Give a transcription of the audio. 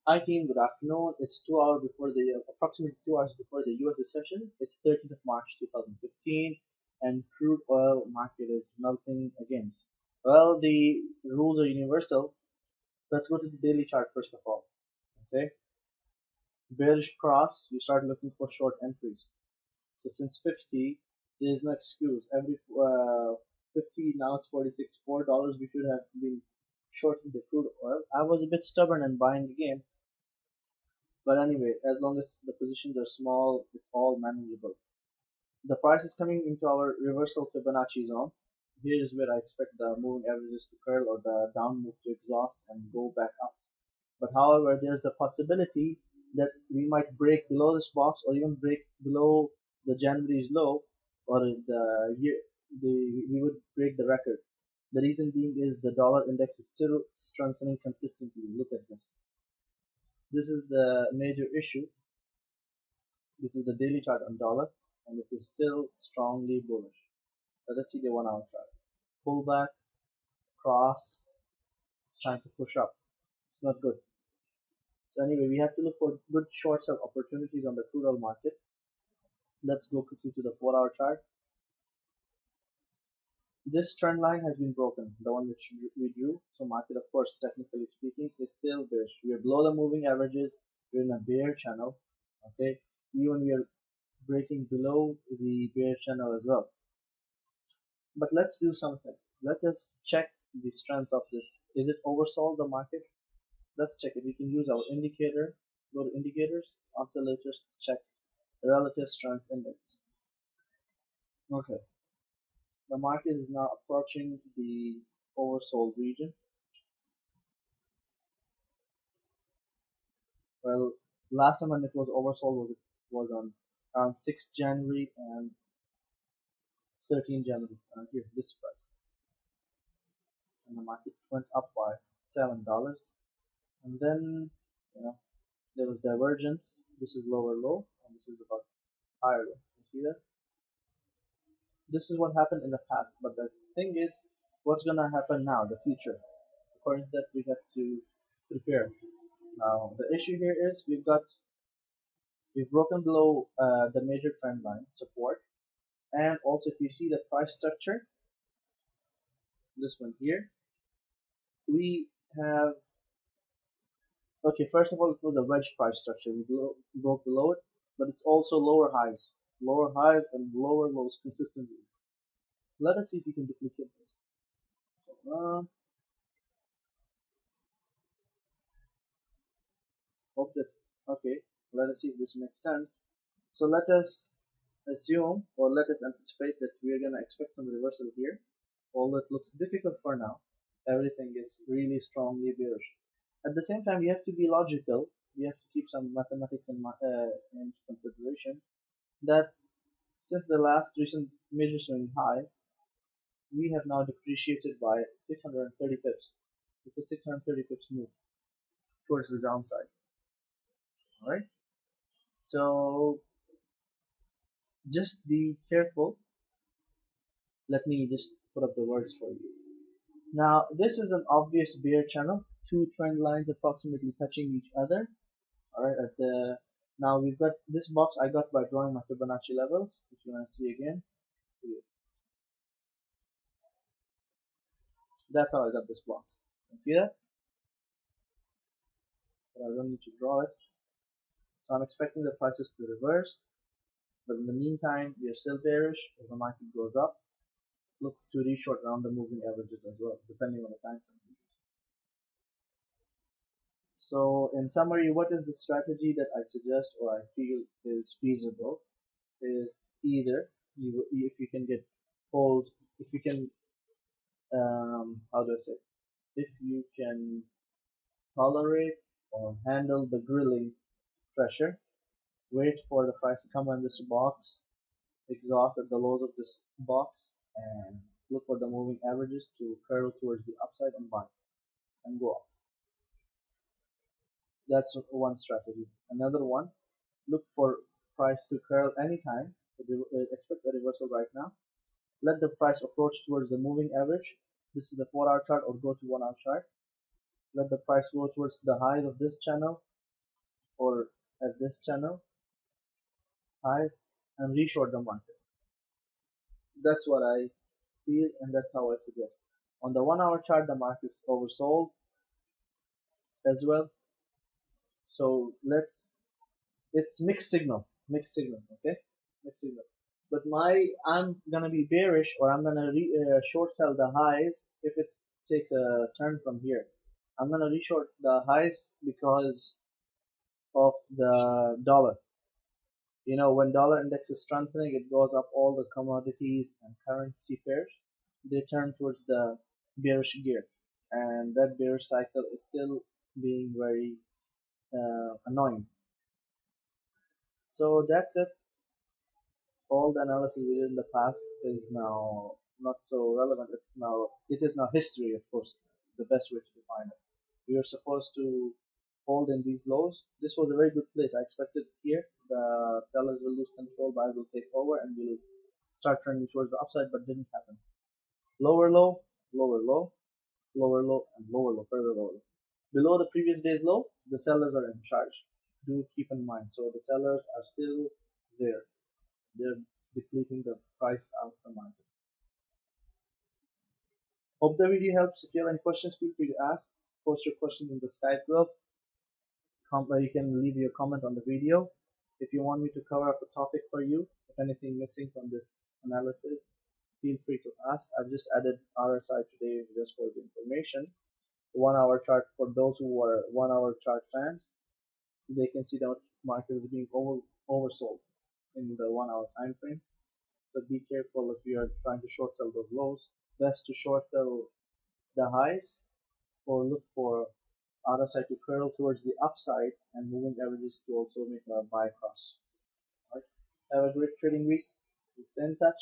Hi team, good afternoon. It's 2 hours before approximately 2 hours before the US session. It's 13th of March 2015 and crude oil market is melting again. Well, the rules are universal. Let's go to the daily chart first of all. Okay. Bearish cross, you start looking for short entries. So since 50, there is no excuse. Every 50, now it's 46, $4 we should have been shorting the crude oil. I was a bit stubborn and buying again. But anyway, as long as the positions are small, it's all manageable. The price is coming into our reversal Fibonacci zone. Here is where I expect the moving averages to curl or the down move to exhaust and go back up. But however, there's a possibility that we might break below this box or even break below the January's low or the year we would break the record. The reason being is the dollar index is still strengthening consistently. Look at this. This is the major issue. This is the daily chart on dollar and it is still strongly bullish. Let's see the 1 hour chart. Pullback, cross, it's trying to push up. It's not good. So anyway, we have to look for good short sell opportunities on the crude oil market. Let's go quickly to the 4 hour chart. This trend line has been broken, the one which we drew. So market, of course, technically speaking, is still bearish. We are below the moving averages. We're in a bear channel. Okay, even we are breaking below the bear channel as well. But let's do something. Let us check the strength of this. Is it oversold the market? Let's check it. We can use our indicator. Go to indicators, oscillators, check the relative strength index. Okay. The market is now approaching the oversold region. Well, last time when it was oversold was on around 6th January and 13th January. Here, this price. And the market went up by $7. And then, you know, there was divergence. This is lower low and this is about higher low. You see that? This is what happened in the past, but the thing is, what's gonna happen now, the future? According to that, we have to prepare. Now, the issue here is we've broken below the major trend line support, and also if you see the price structure, this one here, we have okay. First of all, it was a wedge price structure. We broke below it, but it's also lower highs and lower lows consistently. Let us see if we can duplicate this. Hope that okay. Let us see if this makes sense. So let us assume or let us anticipate that we are gonna expect some reversal here. Although it looks difficult for now, everything is really strongly bearish. At the same time, we have to be logical. We have to keep some mathematics in consideration. That since the last recent major swing high, we have now depreciated by 630 pips. It's a 630 pips move towards the downside. All right. So just be careful. Let me just put up the words for you. Now this is an obvious bear channel, two trend lines approximately touching each other. Alright, at the now we've got this box I got by drawing my Fibonacci levels, if you want to see again. That's how I got this box. You see that? But I don't need to draw it. So I'm expecting the prices to reverse. But in the meantime, we are still bearish. If the market goes up, look to re-short around the moving averages as well, depending on the time frame. So in summary, what is the strategy that I suggest or I feel is feasible is either if you can get hold, if you can, how do I say, if you can tolerate or handle the grilling pressure, wait for the price to come on this box, exhaust at the lows of this box, and look for the moving averages to curl towards the upside and buy and go up. That's one strategy. Another one, look for price to curl anytime. Expect a reversal right now. Let the price approach towards the moving average. This is the 4 hour chart or go to 1 hour chart. Let the price go towards the highs of this channel or at this channel highs and reshort the market. That's what I feel and that's how I suggest. On the 1 hour chart, the market's oversold as well. So it's mixed signal, okay, mixed signal. But I'm gonna be bearish or I'm gonna short sell the highs if it takes a turn from here. I'm gonna reshort the highs because of the dollar. When dollar index is strengthening, it goes up all the commodities and currency pairs. They turn towards the bearish gear, and that bearish cycle is still being very annoying. So that's it. All the analysis we did in the past is now not so relevant. It is now history, of course, the best way to define it. We are supposed to hold in these lows. This was a very good place. I expected here the sellers will lose control, buyers will take over, and will start trending towards the upside, but didn't happen. Lower low, lower low, lower low, and lower low, further lower low. Below the previous day's low, the sellers are in charge. Do keep in mind. So the sellers are still there. They're depleting the price out of the market. Hope the video helps. If you have any questions, feel free to ask. Post your questions in the Skype group. You can leave your comment on the video. If you want me to cover up a topic for you, if anything missing from this analysis, feel free to ask. I've just added RSI today just for the information. 1 hour chart for those who are 1 hour chart fans, they can see the market is being oversold in the 1 hour time frame. So be careful if you are trying to short sell those lows. Best to short sell the highs or look for RSI to curl towards the upside and moving averages to also make a buy cross. All right. Have a great trading week. Stay in touch.